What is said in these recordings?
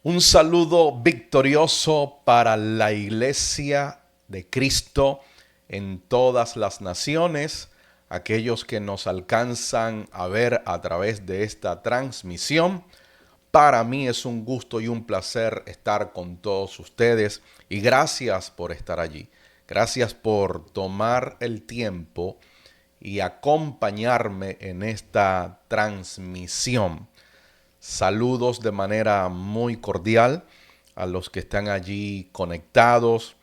Un saludo victorioso para la Iglesia de Cristo en todas las naciones, aquellos que nos alcanzan a ver a través de esta transmisión. Para mí es un gusto y un placer estar con todos ustedes y gracias por estar allí. Gracias por tomar el tiempo y acompañarme en esta transmisión. Saludos de manera muy cordial a los que están allí conectados.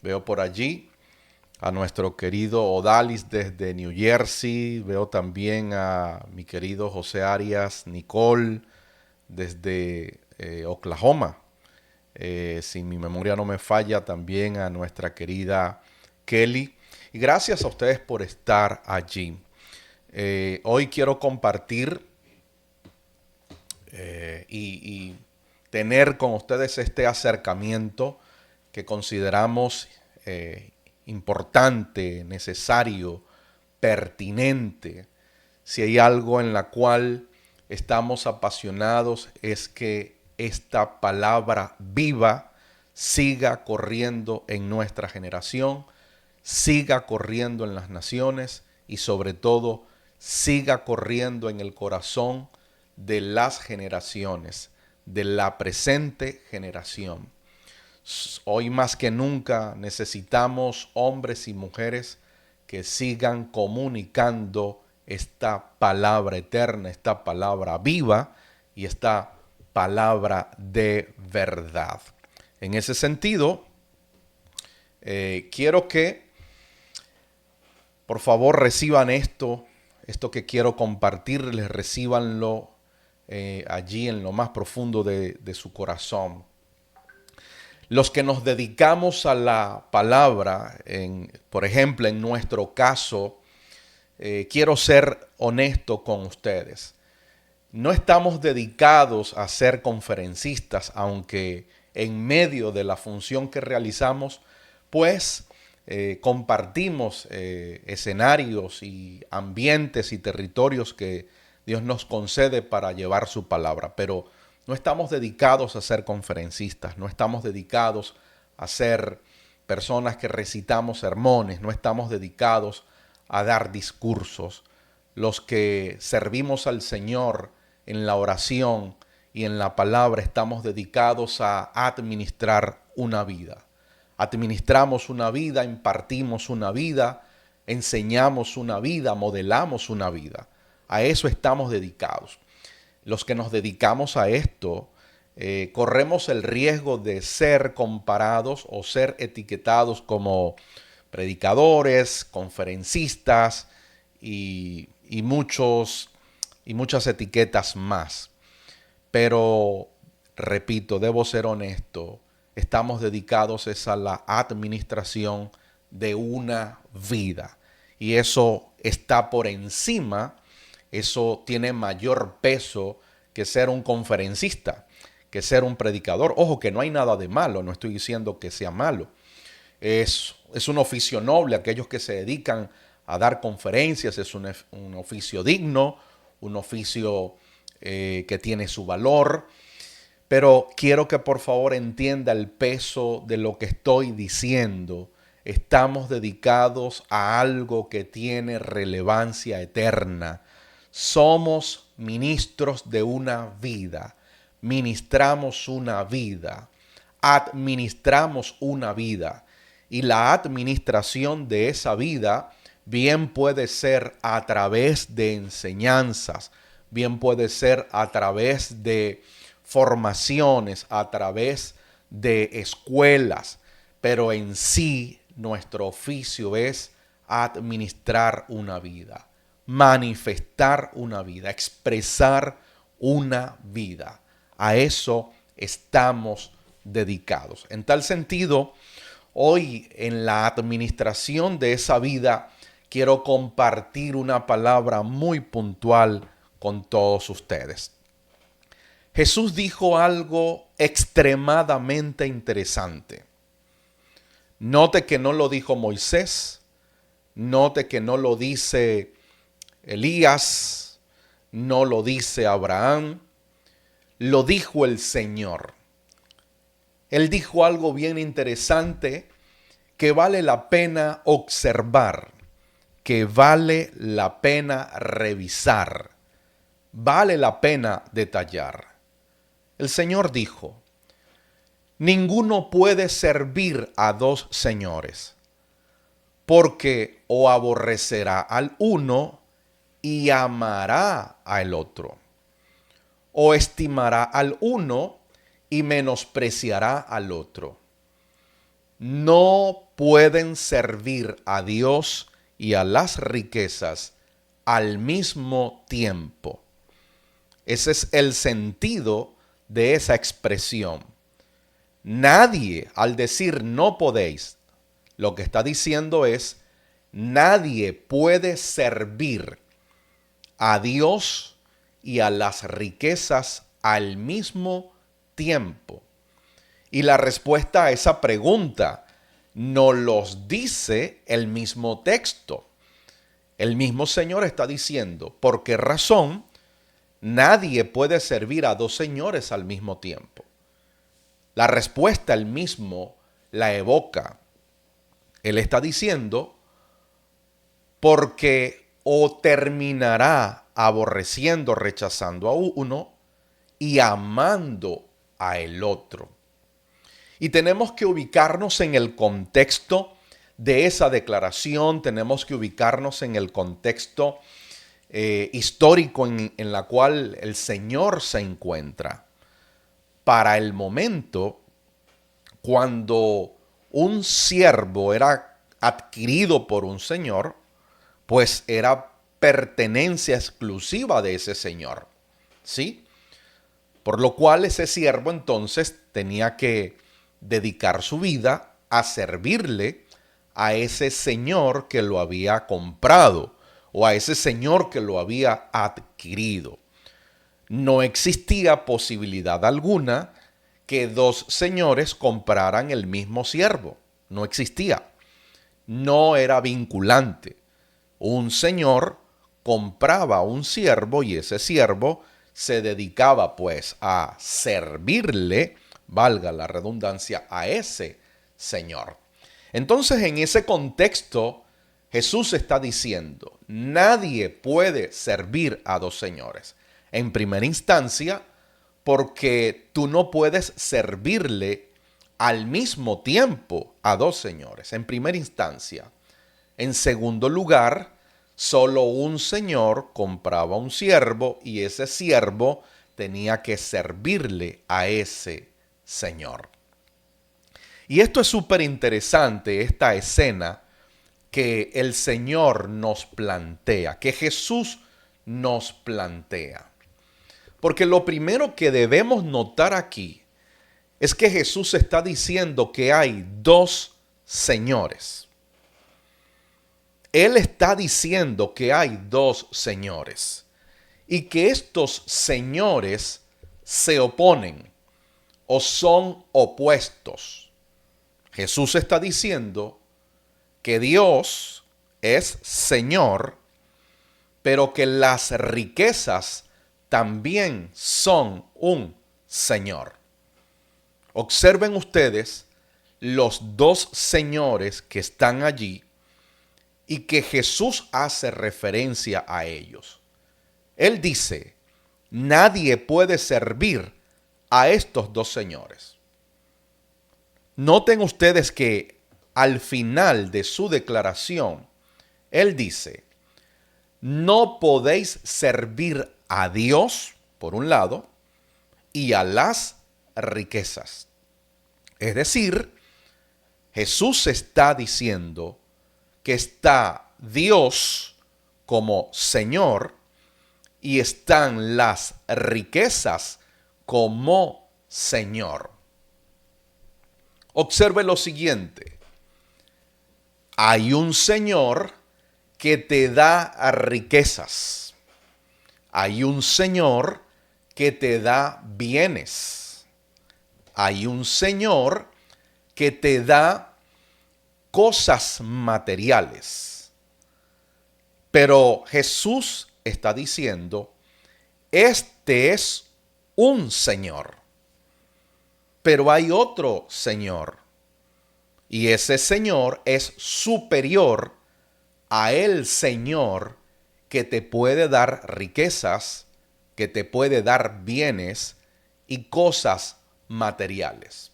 Veo por allí a nuestro querido Odalis desde New Jersey. Veo también a mi querido José Arias Nicole desde Oklahoma. Si mi memoria no me falla, también a nuestra querida Kelly. Y gracias a ustedes por estar allí. Hoy quiero compartir y tener con ustedes este acercamiento que consideramos importante, necesario, pertinente. Si hay algo en la cual estamos apasionados es que esta palabra viva siga corriendo en nuestra generación, siga corriendo en las naciones y sobre todo siga corriendo en el corazón de las generaciones, de la presente generación. Hoy más que nunca necesitamos hombres y mujeres que sigan comunicando esta palabra eterna, esta palabra viva y esta palabra de verdad. En ese sentido, quiero que por favor reciban esto que quiero compartirles, recíbanlo allí en lo más profundo de su corazón. Los que nos dedicamos a la palabra, por ejemplo, en nuestro caso, quiero ser honesto con ustedes. No estamos dedicados a ser conferencistas, aunque en medio de la función que realizamos, pues compartimos escenarios y ambientes y territorios que Dios nos concede para llevar su palabra. Pero no estamos dedicados a ser conferencistas, no estamos dedicados a ser personas que recitamos sermones, no estamos dedicados a dar discursos. Los que servimos al Señor en la oración y en la palabra estamos dedicados a administrar una vida. Administramos una vida, impartimos una vida, enseñamos una vida, modelamos una vida. A eso estamos dedicados. Los que nos dedicamos a esto, corremos el riesgo de ser comparados o ser etiquetados como predicadores, conferencistas y muchas etiquetas más. Pero, repito, debo ser honesto, estamos dedicados a la administración de una vida. Y eso está por encima, eso tiene mayor peso que ser un conferencista, que ser un predicador. Ojo, que no hay nada de malo, no estoy diciendo que sea malo. Es un oficio noble, aquellos que se dedican a dar conferencias, es un oficio digno, un oficio que tiene su valor, pero quiero que por favor entienda el peso de lo que estoy diciendo. Estamos dedicados a algo que tiene relevancia eterna. Somos ministros de una vida, ministramos una vida, administramos una vida. Y la administración de esa vida bien puede ser a través de enseñanzas, bien puede ser a través de formaciones, a través de escuelas, pero en sí nuestro oficio es administrar una vida, manifestar una vida, expresar una vida. A eso estamos dedicados. En tal sentido, hoy en la administración de esa vida quiero compartir una palabra muy puntual con todos ustedes. Jesús dijo algo extremadamente interesante. Note que no lo dijo Moisés, note que no lo dice Elías, no lo dice Abraham, lo dijo el Señor. Él dijo algo bien interesante que vale la pena observar, que vale la pena revisar, vale la pena detallar. El Señor dijo: ninguno puede servir a dos señores, porque o aborrecerá al uno y amará al otro, o estimará al uno y menospreciará al otro. No pueden servir a Dios y a las riquezas al mismo tiempo. Ese es el sentido de esa expresión. Nadie, al decir no podéis, lo que está diciendo es: nadie puede servir a Dios y a las riquezas al mismo tiempo. Y la respuesta a esa pregunta nos los dice el mismo texto. El mismo Señor está diciendo: ¿por qué razón nadie puede servir a dos señores al mismo tiempo? La respuesta él mismo la evoca. Él está diciendo: porque o terminará aborreciendo, rechazando a uno y amando a el otro. Y tenemos que ubicarnos en el contexto de esa declaración, tenemos que ubicarnos en el contexto histórico en la cual el Señor se encuentra. Para el momento, cuando un siervo era adquirido por un señor, pues era pertenencia exclusiva de ese señor, ¿sí? Por lo cual ese siervo entonces tenía que dedicar su vida a servirle a ese señor que lo había comprado o a ese señor que lo había adquirido. No existía posibilidad alguna que dos señores compraran el mismo siervo. No existía. No era vinculante. Un señor compraba un siervo y ese siervo se dedicaba pues a servirle, valga la redundancia, a ese señor. Entonces, en ese contexto, Jesús está diciendo: nadie puede servir a dos señores. En primera instancia, porque tú no puedes servirle al mismo tiempo a dos señores, en primera instancia. En segundo lugar, solo un señor compraba un siervo y ese siervo tenía que servirle a ese señor. Y esto es súper interesante, esta escena que el Señor nos plantea, que Jesús nos plantea. Porque lo primero que debemos notar aquí es que Jesús está diciendo que hay dos señores. Él está diciendo que hay dos señores y que estos señores se oponen o son opuestos. Jesús está diciendo que Dios es Señor, pero que las riquezas también son un Señor. Observen ustedes los dos señores que están allí y que Jesús hace referencia a ellos. Él dice: nadie puede servir a estos dos señores. Noten ustedes que al final de su declaración, Él dice: no podéis servir a Dios, por un lado, y a las riquezas. Es decir, Jesús está diciendo que está Dios como Señor y están las riquezas como Señor. Observe lo siguiente: hay un Señor que te da riquezas. Hay un Señor que te da bienes. Hay un Señor que te da cosas materiales. Pero Jesús está diciendo: este es un Señor. Pero hay otro Señor. Y ese Señor es superior a el Señor que te puede dar riquezas, que te puede dar bienes y cosas materiales.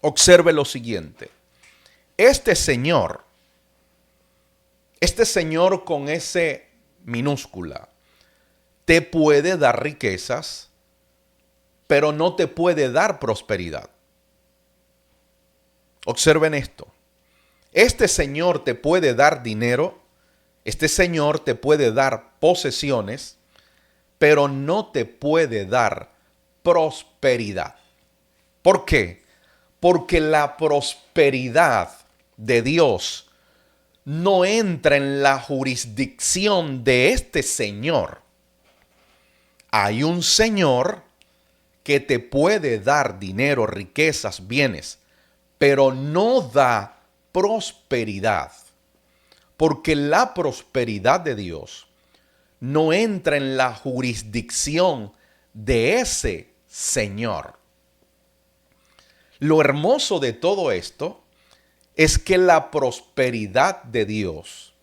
Observe lo siguiente. Este Señor con S minúscula, te puede dar riquezas, pero no te puede dar prosperidad. Observen esto. Este Señor te puede dar dinero, este Señor te puede dar posesiones, pero no te puede dar prosperidad. ¿Por qué? Porque la prosperidad de Dios no entra en la jurisdicción de este Señor. Hay un Señor que te puede dar dinero, riquezas, bienes, pero no da prosperidad. Porque la prosperidad de Dios no entra en la jurisdicción de ese Señor. Lo hermoso de todo esto es que la prosperidad de Dios,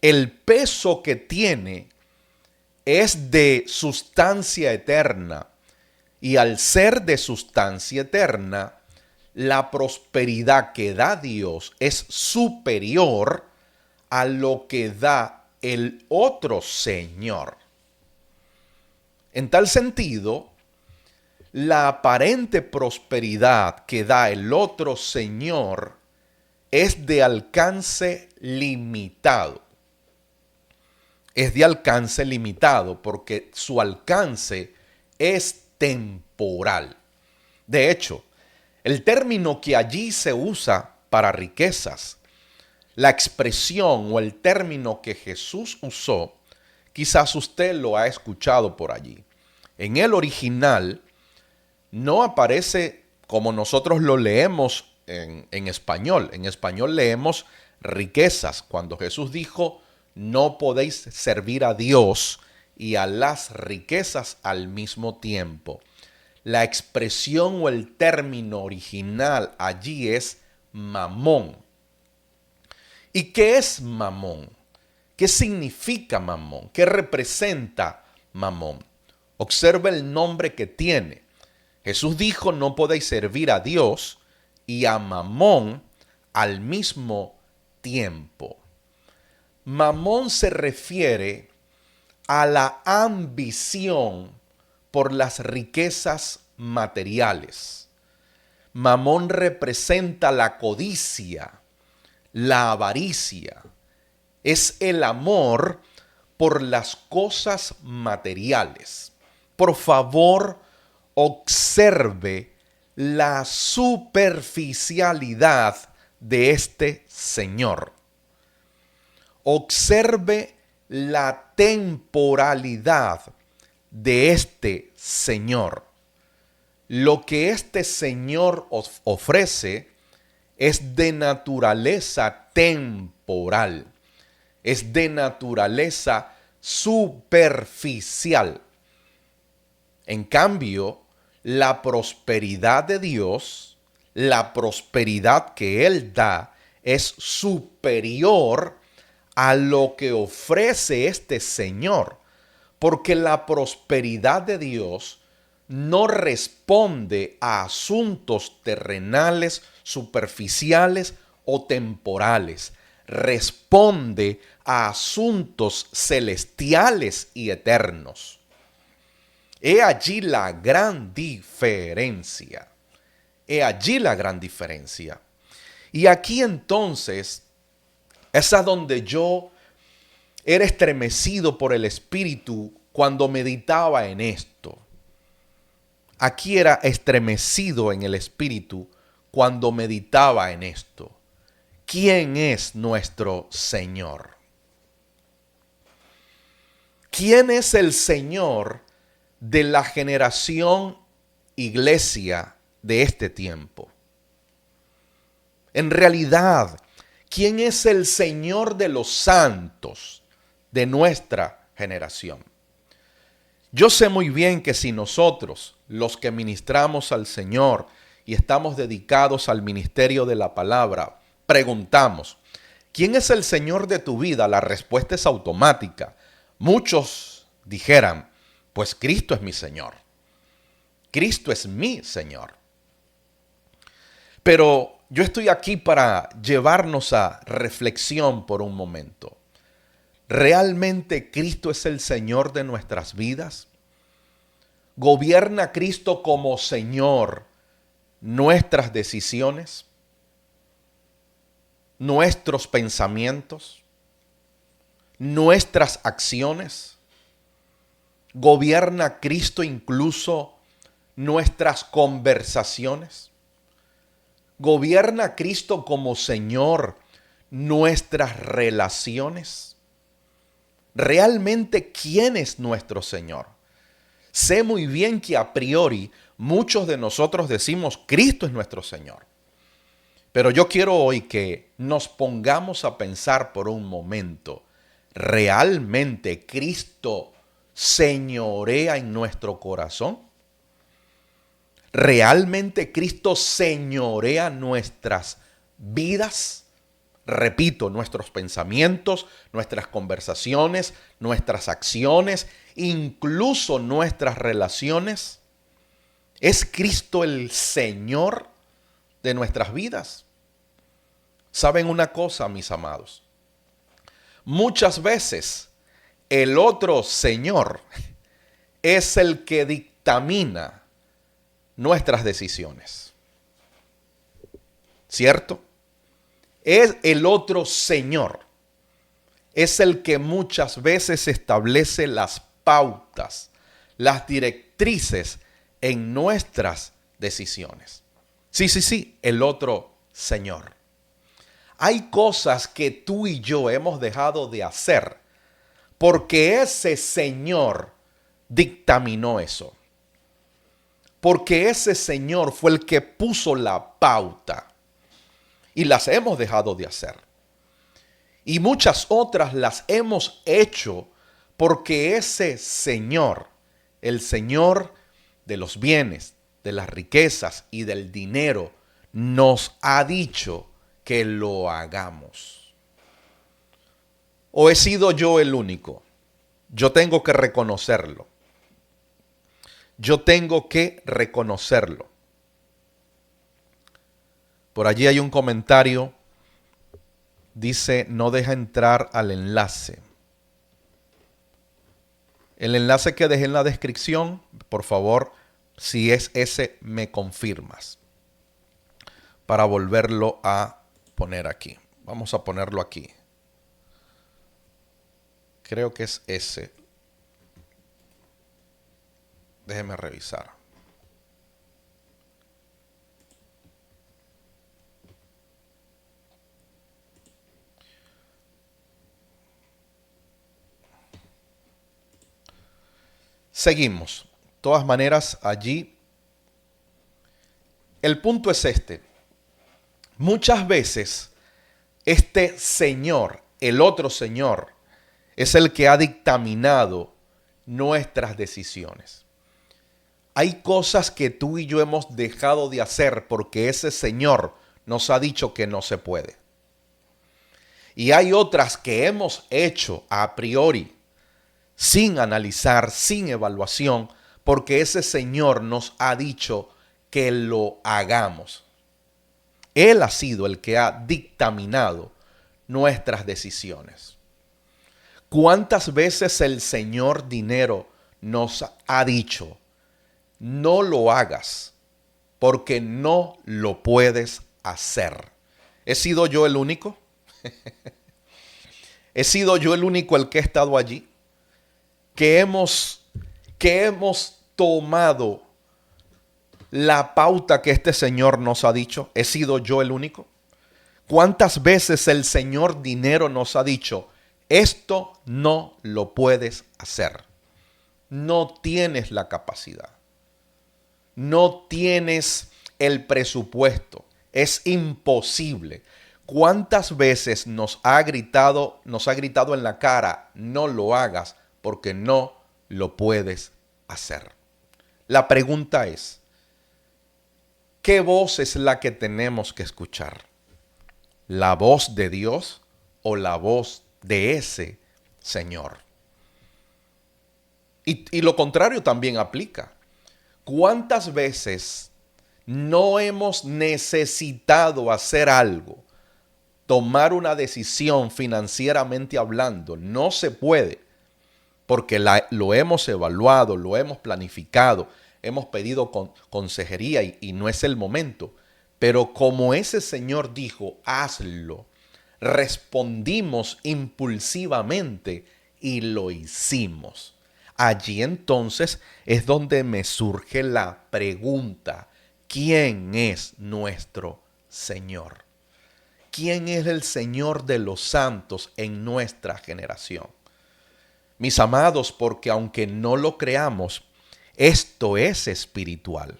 el peso que tiene, es de sustancia eterna. Y al ser de sustancia eterna, la prosperidad que da Dios es superior a lo que da el otro Señor. En tal sentido, la aparente prosperidad que da el otro Señor es de alcance limitado. Es de alcance limitado porque su alcance es temporal. De hecho, el término que allí se usa para riquezas, la expresión o el término que Jesús usó, quizás usted lo ha escuchado por allí. En el original no aparece como nosotros lo leemos en español. En español leemos riquezas. Cuando Jesús dijo, no podéis servir a Dios y a las riquezas al mismo tiempo. La expresión o el término original allí es mamón. ¿Y qué es mamón? ¿Qué significa mamón? ¿Qué representa mamón? Observe el nombre que tiene. Jesús dijo, no podéis servir a Dios y a mamón al mismo tiempo. Mamón se refiere a la ambición por las riquezas materiales. Mamón representa la codicia, la avaricia. Es el amor por las cosas materiales. Por favor, observe la superficialidad de este Señor. Observe la temporalidad de este Señor. Lo que este Señor ofrece es de naturaleza temporal, es de naturaleza superficial. En cambio, la prosperidad de Dios, la prosperidad que Él da, es superior a lo que ofrece este Señor, porque la prosperidad de Dios no responde a asuntos terrenales, superficiales o temporales. Responde a asuntos celestiales y eternos. He allí la gran diferencia. He allí la gran diferencia. Y aquí entonces es a donde yo era estremecido por el Espíritu cuando meditaba en esto. Aquí era estremecido en el Espíritu cuando meditaba en esto. ¿Quién es nuestro Señor? ¿Quién es el Señor de la generación iglesia de este tiempo? En realidad, ¿quién es el Señor de los santos de nuestra generación? Yo sé muy bien que si nosotros, los que ministramos al Señor y estamos dedicados al ministerio de la palabra, preguntamos, ¿quién es el Señor de tu vida? La respuesta es automática. Muchos dijeran, pues Cristo es mi Señor. Cristo es mi Señor. Pero yo estoy aquí para llevarnos a reflexión por un momento. ¿Realmente Cristo es el Señor de nuestras vidas? ¿Gobierna Cristo como Señor nuestras decisiones, nuestros pensamientos, nuestras acciones? ¿Gobierna Cristo incluso nuestras conversaciones? ¿Gobierna Cristo como Señor nuestras relaciones? ¿Realmente quién es nuestro Señor? Sé muy bien que a priori muchos de nosotros decimos Cristo es nuestro Señor. Pero yo quiero hoy que nos pongamos a pensar por un momento, ¿realmente Cristo señorea en nuestro corazón? ¿Realmente Cristo señorea nuestras vidas? Repito, nuestros pensamientos, nuestras conversaciones, nuestras acciones, incluso nuestras relaciones. ¿Es Cristo el Señor de nuestras vidas? ¿Saben una cosa, mis amados? Muchas veces el otro Señor es el que dictamina nuestras decisiones. ¿Cierto? Es el otro Señor. Es el que muchas veces establece las pautas, las directrices en nuestras decisiones. Sí, el otro Señor. Hay cosas que tú y yo hemos dejado de hacer porque ese Señor dictaminó eso. Porque ese Señor fue el que puso la pauta. Y las hemos dejado de hacer. Y muchas otras las hemos hecho porque ese Señor, el Señor de los bienes, de las riquezas y del dinero, nos ha dicho que lo hagamos. ¿O he sido yo el único? Yo tengo que reconocerlo. Yo tengo que reconocerlo. Por allí hay un comentario, dice, no deja entrar al enlace. El enlace que dejé en la descripción, por favor, si es ese, me confirmas. Para volverlo a poner aquí. Vamos a ponerlo aquí. Creo que es ese. Déjeme revisar. Seguimos. De todas maneras, allí el punto es este. Muchas veces este Señor, el otro Señor, es el que ha dictaminado nuestras decisiones. Hay cosas que tú y yo hemos dejado de hacer porque ese Señor nos ha dicho que no se puede. Y hay otras que hemos hecho a priori, sin analizar, sin evaluación, porque ese Señor nos ha dicho que lo hagamos. Él ha sido el que ha dictaminado nuestras decisiones. ¿Cuántas veces el Señor dinero nos ha dicho, no lo hagas porque no lo puedes hacer? ¿He sido yo el único? ¿He sido yo el único el que he estado allí? Que hemos tomado la pauta que este Señor nos ha dicho. ¿He sido yo el único? ¿Cuántas veces el Señor dinero nos ha dicho, esto no lo puedes hacer? No tienes la capacidad. No tienes el presupuesto. Es imposible. ¿Cuántas veces nos ha gritado en la cara, no lo hagas porque no lo puedes hacer. La pregunta es, ¿qué voz es la que tenemos que escuchar? ¿La voz de Dios o la voz de ese Señor? Y lo contrario también aplica. ¿Cuántas veces no hemos necesitado hacer algo, tomar una decisión financieramente hablando? No se puede, porque lo hemos evaluado, lo hemos planificado, hemos pedido consejería y no es el momento. Pero como ese Señor dijo, hazlo, respondimos impulsivamente y lo hicimos. Allí entonces es donde me surge la pregunta, ¿quién es nuestro Señor? ¿Quién es el Señor de los santos en nuestra generación? Mis amados, porque aunque no lo creamos, esto es espiritual.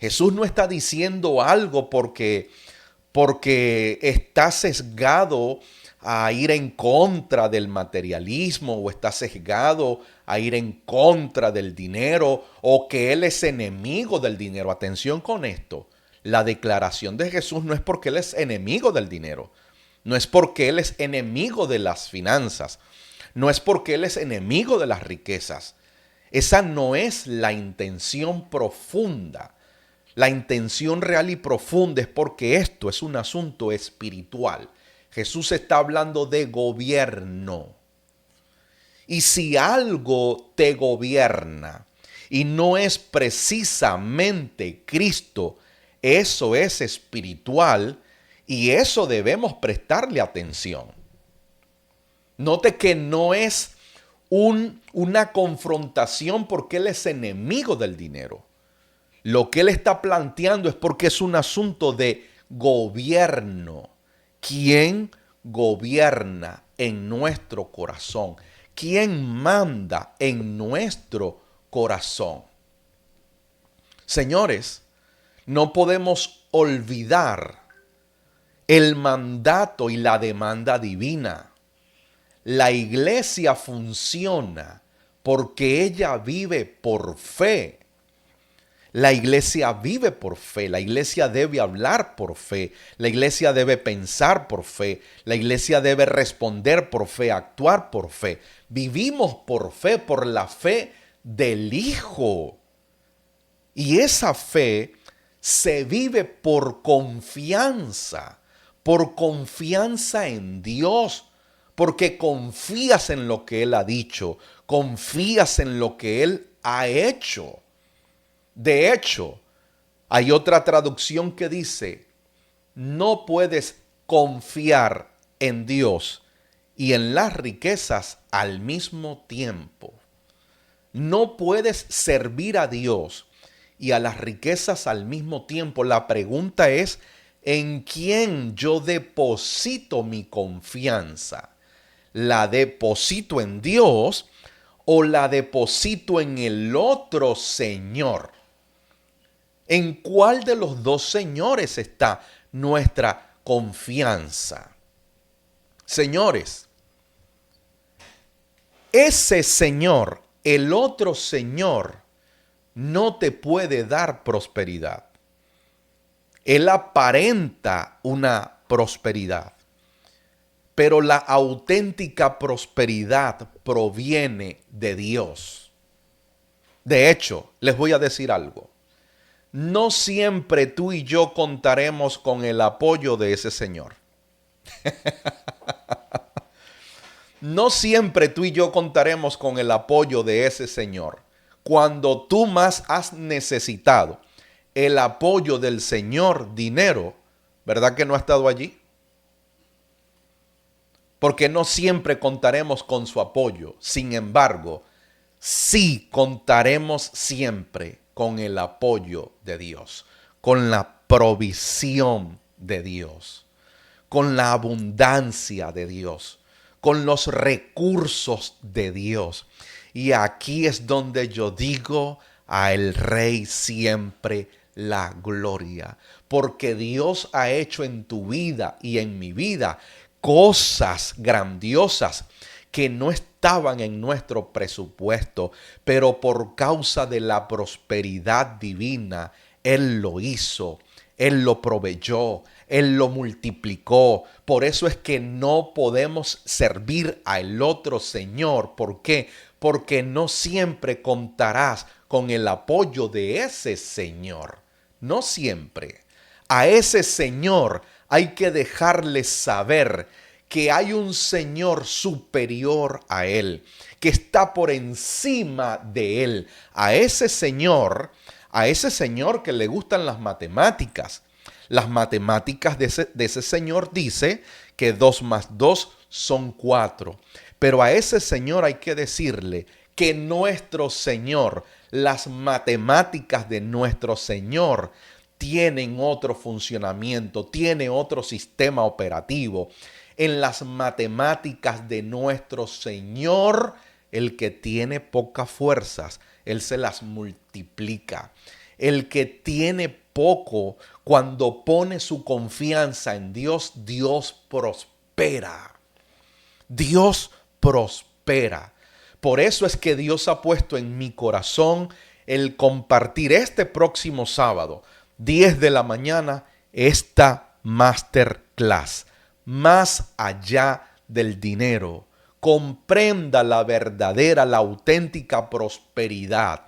Jesús no está diciendo algo porque está sesgado a ir en contra del materialismo o está sesgado a ir en contra del dinero o que Él es enemigo del dinero. Atención con esto. La declaración de Jesús no es porque Él es enemigo del dinero. No es porque Él es enemigo de las finanzas. No es porque Él es enemigo de las riquezas. Esa no es la intención profunda. La intención real y profunda es porque esto es un asunto espiritual. Jesús está hablando de gobierno. Y si algo te gobierna y no es precisamente Cristo, eso es espiritual y eso debemos prestarle atención. Note que no es una confrontación porque Él es enemigo del dinero. Lo que Él está planteando es porque es un asunto de gobierno. ¿Quién gobierna en nuestro corazón? ¿Quién manda en nuestro corazón? Señores, no podemos olvidar el mandato y la demanda divina. La iglesia funciona porque ella vive por fe. La iglesia vive por fe, la iglesia debe hablar por fe, la iglesia debe pensar por fe, la iglesia debe responder por fe, actuar por fe. Vivimos por fe, por la fe del Hijo. Y esa fe se vive por confianza en Dios, porque confías en lo que Él ha dicho, confías en lo que Él ha hecho. De hecho, hay otra traducción que dice, no puedes confiar en Dios y en las riquezas al mismo tiempo. No puedes servir a Dios y a las riquezas al mismo tiempo. La pregunta es, ¿en quién yo deposito mi confianza? ¿La deposito en Dios o la deposito en el otro Señor? ¿En cuál de los dos señores está nuestra confianza? Señores, ese Señor, el otro Señor, no te puede dar prosperidad. Él aparenta una prosperidad, pero la auténtica prosperidad proviene de Dios. De hecho, les voy a decir algo. No siempre tú y yo contaremos con el apoyo de ese Señor. No siempre tú y yo contaremos con el apoyo de ese Señor. Cuando tú más has necesitado el apoyo del Señor dinero, ¿verdad que no ha estado allí? Porque no siempre contaremos con su apoyo. Sin embargo, sí contaremos siempre con el apoyo de Dios, con la provisión de Dios, con la abundancia de Dios, con los recursos de Dios. Y aquí es donde yo digo a el Rey siempre la gloria, porque Dios ha hecho en tu vida y en mi vida cosas grandiosas que no estaban en nuestro presupuesto, pero por causa de la prosperidad divina, Él lo hizo, Él lo proveyó, Él lo multiplicó. Por eso es que no podemos servir al otro Señor. ¿Por qué? Porque no siempre contarás con el apoyo de ese Señor. No siempre. A ese Señor hay que dejarle saber que hay un Señor superior a Él, que está por encima de Él. A ese Señor que le gustan las matemáticas. Las matemáticas de ese Señor dice que 2 más 2 son 4. Pero a ese Señor hay que decirle que nuestro Señor, las matemáticas de nuestro Señor, tienen otro funcionamiento, tiene otro sistema operativo. En las matemáticas de nuestro Señor, el que tiene pocas fuerzas, Él se las multiplica. El que tiene poco, cuando pone su confianza en Dios, Dios prospera. Dios prospera. Por eso es que Dios ha puesto en mi corazón el compartir este próximo sábado, 10 de la mañana, esta masterclass. Más allá del dinero, comprenda la verdadera, la auténtica prosperidad.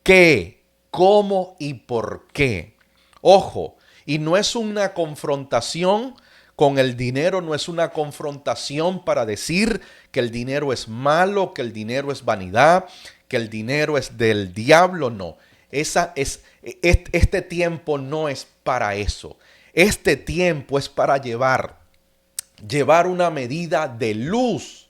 ¿Qué? ¿Cómo y por qué? Ojo, y no es una confrontación con el dinero, no es una confrontación para decir que el dinero es malo, que el dinero es vanidad, que el dinero es del diablo, no. Este tiempo no es para eso. Este tiempo es para llevar una medida de luz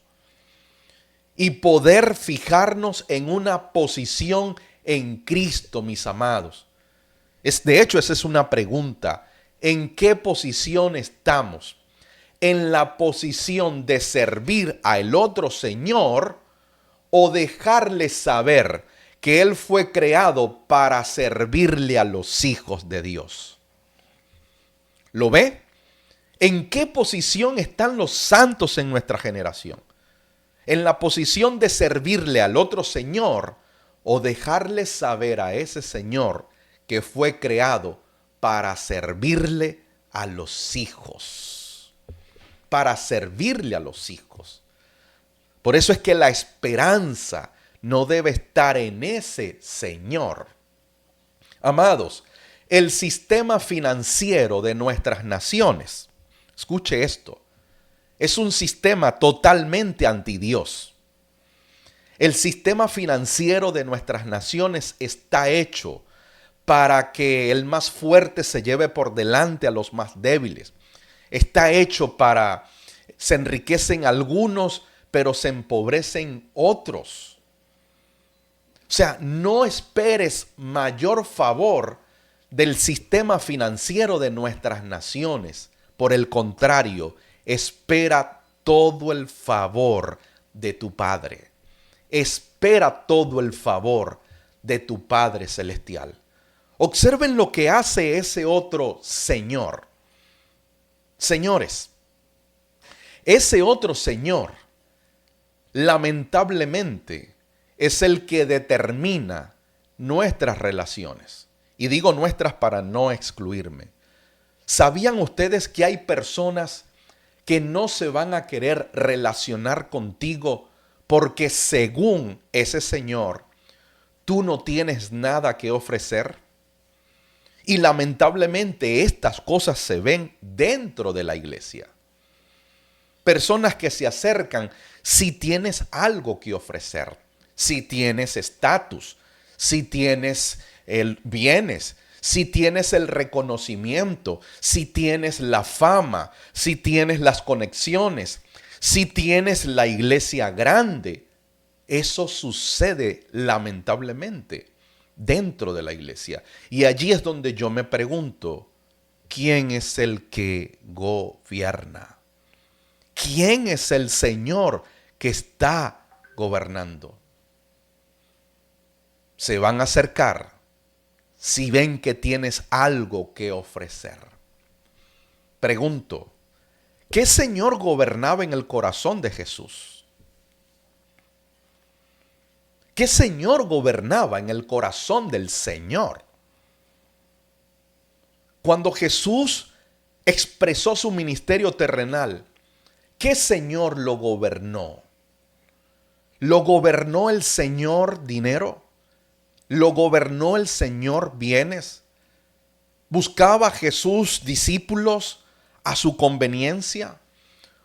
y poder fijarnos en una posición en Cristo, mis amados. De hecho, esa es una pregunta. ¿En qué posición estamos? ¿En la posición de servir al otro Señor o dejarle saber que Él fue creado para servirle a los hijos de Dios? ¿Lo ve? ¿En qué posición están los santos en nuestra generación? ¿En la posición de servirle al otro Señor o dejarle saber a ese Señor que fue creado para servirle a los hijos? Para servirle a los hijos. Por eso es que la esperanza no debe estar en ese Señor. Amados, el sistema financiero de nuestras naciones, escuche esto, es un sistema totalmente anti Dios. El sistema financiero de nuestras naciones está hecho para que el más fuerte se lleve por delante a los más débiles. Está hecho para, se enriquecen algunos, pero se empobrecen otros. O sea, no esperes mayor favor del sistema financiero de nuestras naciones. Por el contrario, espera todo el favor de tu Padre. Espera todo el favor de tu Padre Celestial. Observen lo que hace ese otro Señor. Señores, ese otro Señor, lamentablemente, es el que determina nuestras relaciones. Y digo nuestras para no excluirme. ¿Sabían ustedes que hay personas que no se van a querer relacionar contigo porque según ese Señor, tú no tienes nada que ofrecer? Y lamentablemente estas cosas se ven dentro de la iglesia. Personas que se acercan si tienes algo que ofrecer, si tienes estatus, si tienes bienes, si tienes el reconocimiento, si tienes la fama, si tienes las conexiones, si tienes la iglesia grande. Eso sucede lamentablemente dentro de la iglesia. Y allí es donde yo me pregunto, ¿quién es el que gobierna? ¿Quién es el Señor que está gobernando? Se van a acercar si ven que tienes algo que ofrecer. Pregunto, ¿qué Señor gobernaba en el corazón de Jesús? ¿Qué señor gobernaba en el corazón del Señor? Cuando Jesús expresó su ministerio terrenal, ¿qué señor lo gobernó? ¿Lo gobernó el Señor dinero? ¿Lo gobernó el Señor bienes? ¿Buscaba Jesús discípulos a su conveniencia?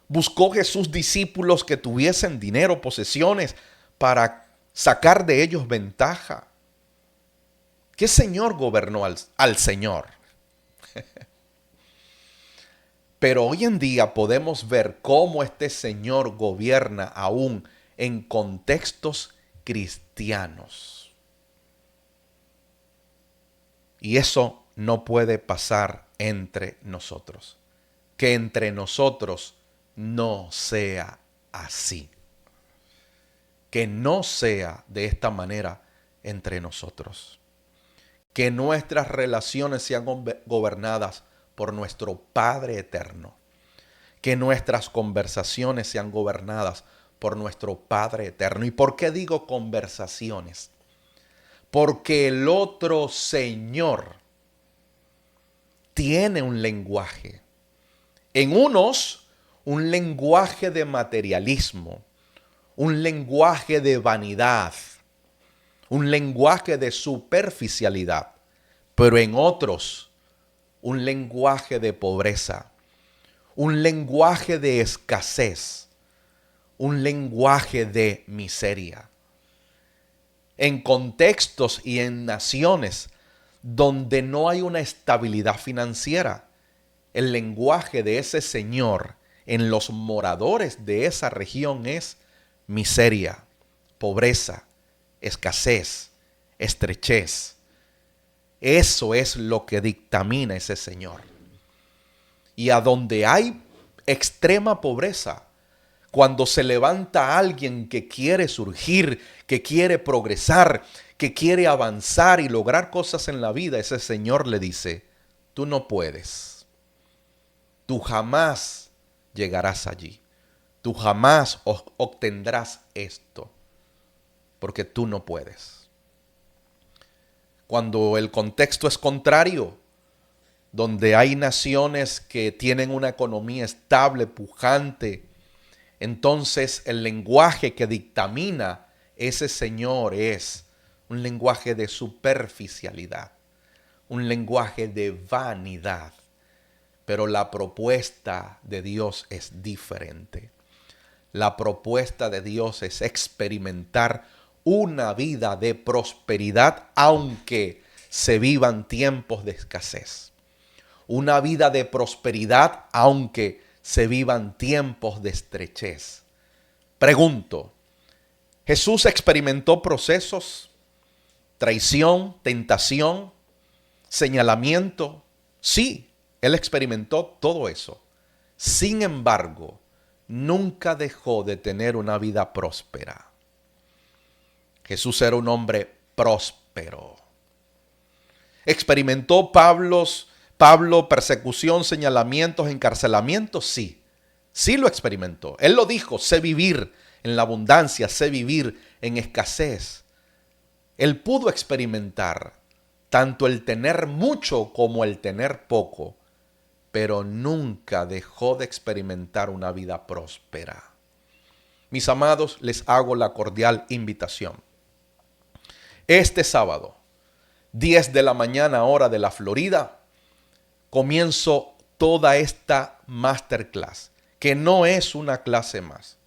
¿Buscó Jesús discípulos que tuviesen dinero, posesiones, para sacar de ellos ventaja? ¿Qué señor gobernó al Señor? Pero hoy en día podemos ver cómo este Señor gobierna aún en contextos cristianos. Y eso no puede pasar entre nosotros. Que entre nosotros no sea así. Que no sea de esta manera entre nosotros. Que nuestras relaciones sean gobernadas por nuestro Padre eterno. Que nuestras conversaciones sean gobernadas por nuestro Padre eterno. ¿Y por qué digo conversaciones? Porque el otro Señor tiene un lenguaje. En unos, un lenguaje de materialismo, un lenguaje de vanidad, un lenguaje de superficialidad, pero en otros, un lenguaje de pobreza, un lenguaje de escasez, un lenguaje de miseria. En contextos y en naciones donde no hay una estabilidad financiera, el lenguaje de ese señor en los moradores de esa región es miseria, pobreza, escasez, estrechez. Eso es lo que dictamina ese señor. Y a donde hay extrema pobreza, cuando se levanta alguien que quiere surgir, que quiere progresar, que quiere avanzar y lograr cosas en la vida, ese señor le dice, tú no puedes. Tú jamás llegarás allí. Tú jamás obtendrás esto, porque tú no puedes. Cuando el contexto es contrario, donde hay naciones que tienen una economía estable, pujante, entonces el lenguaje que dictamina ese señor es un lenguaje de superficialidad, un lenguaje de vanidad. Pero la propuesta de Dios es diferente. La propuesta de Dios es experimentar una vida de prosperidad aunque se vivan tiempos de escasez. Una vida de prosperidad aunque se vivan tiempos de estrechez. Pregunto, ¿Jesús experimentó procesos, traición, tentación, señalamiento? Sí, Él experimentó todo eso. Sin embargo, nunca dejó de tener una vida próspera. Jesús era un hombre próspero. ¿Experimentó Pablo persecución, señalamientos, encarcelamientos? Sí, sí lo experimentó. Él lo dijo, sé vivir en la abundancia, sé vivir en escasez. Él pudo experimentar tanto el tener mucho como el tener poco, pero nunca dejó de experimentar una vida próspera. Mis amados, les hago la cordial invitación. Este sábado, 10 de la mañana, hora de la Florida, comienzo toda esta masterclass, que no es una clase más,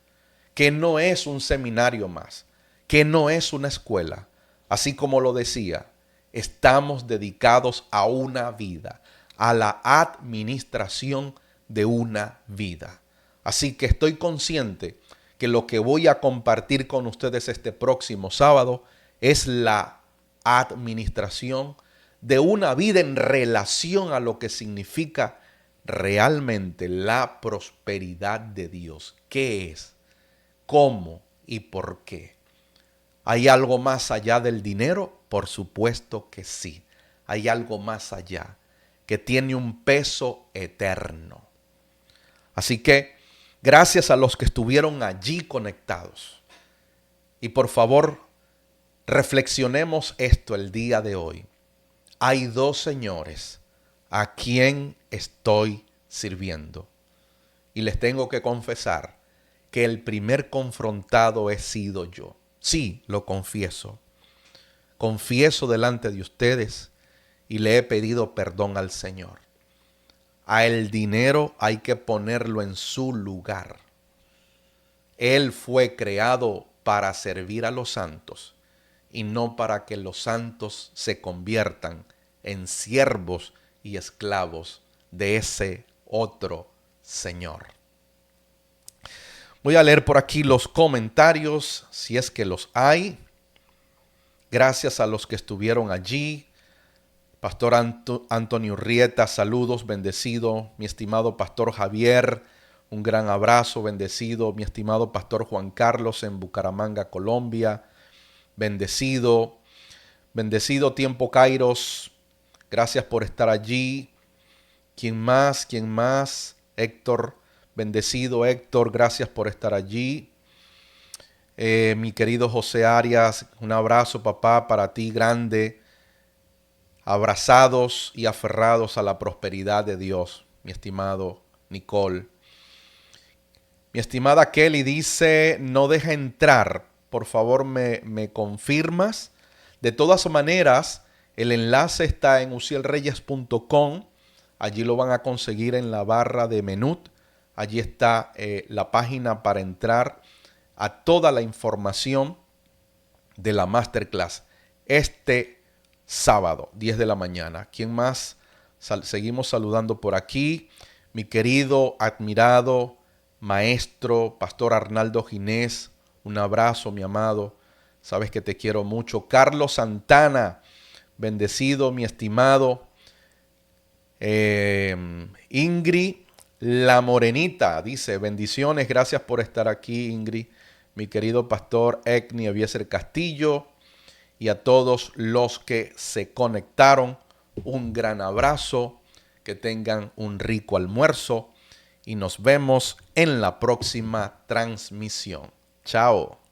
que no es un seminario más, que no es una escuela. Así como lo decía, estamos dedicados a una vida, a la administración de una vida. Así que estoy consciente que lo que voy a compartir con ustedes este próximo sábado es la administración de una vida en relación a lo que significa realmente la prosperidad de Dios. ¿Qué es? ¿Cómo y por qué? ¿Hay algo más allá del dinero? Por supuesto que sí. Hay algo más allá que tiene un peso eterno. Así que gracias a los que estuvieron allí conectados. Y por favor, Reflexionemos esto el día de hoy. Hay dos señores a quien estoy sirviendo. Y les tengo que confesar que el primer confrontado he sido yo. Sí, lo confieso. Confieso delante de ustedes y le he pedido perdón al Señor. A el dinero hay que ponerlo en su lugar. Él fue creado para servir a los santos y no para que los santos se conviertan en siervos y esclavos de ese otro Señor. Voy a leer por aquí los comentarios, si es que los hay. Gracias a los que estuvieron allí. Pastor Antonio Urrieta, saludos, bendecido. Mi estimado Pastor Javier, un gran abrazo, bendecido. Mi estimado Pastor Juan Carlos en Bucaramanga, Colombia, bendecido. Bendecido Tiempo Kairos, gracias por estar allí. ¿Quién más? ¿Quién más? Héctor, bendecido Héctor, gracias por estar allí. Mi querido José Arias, un abrazo papá para ti grande. Abrazados y aferrados a la prosperidad de Dios, mi estimado Nicole. Mi estimada Kelly dice, no deja entrar, por favor me confirmas. De todas maneras, el enlace está en ucielreyes.com, allí lo van a conseguir en la barra de menú, allí está la página para entrar a toda la información de la masterclass este sábado, 10 de la mañana. ¿Quién más? Seguimos saludando por aquí. Mi querido, admirado maestro, Pastor Arnaldo Ginés. Un abrazo, mi amado. Sabes que te quiero mucho. Carlos Santana, bendecido, mi estimado. Ingrid La Morenita dice, bendiciones, gracias por estar aquí, Ingrid. Mi querido Pastor Ecni Eviezer Castillo. Y a todos los que se conectaron, un gran abrazo, que tengan un rico almuerzo y nos vemos en la próxima transmisión. Chao.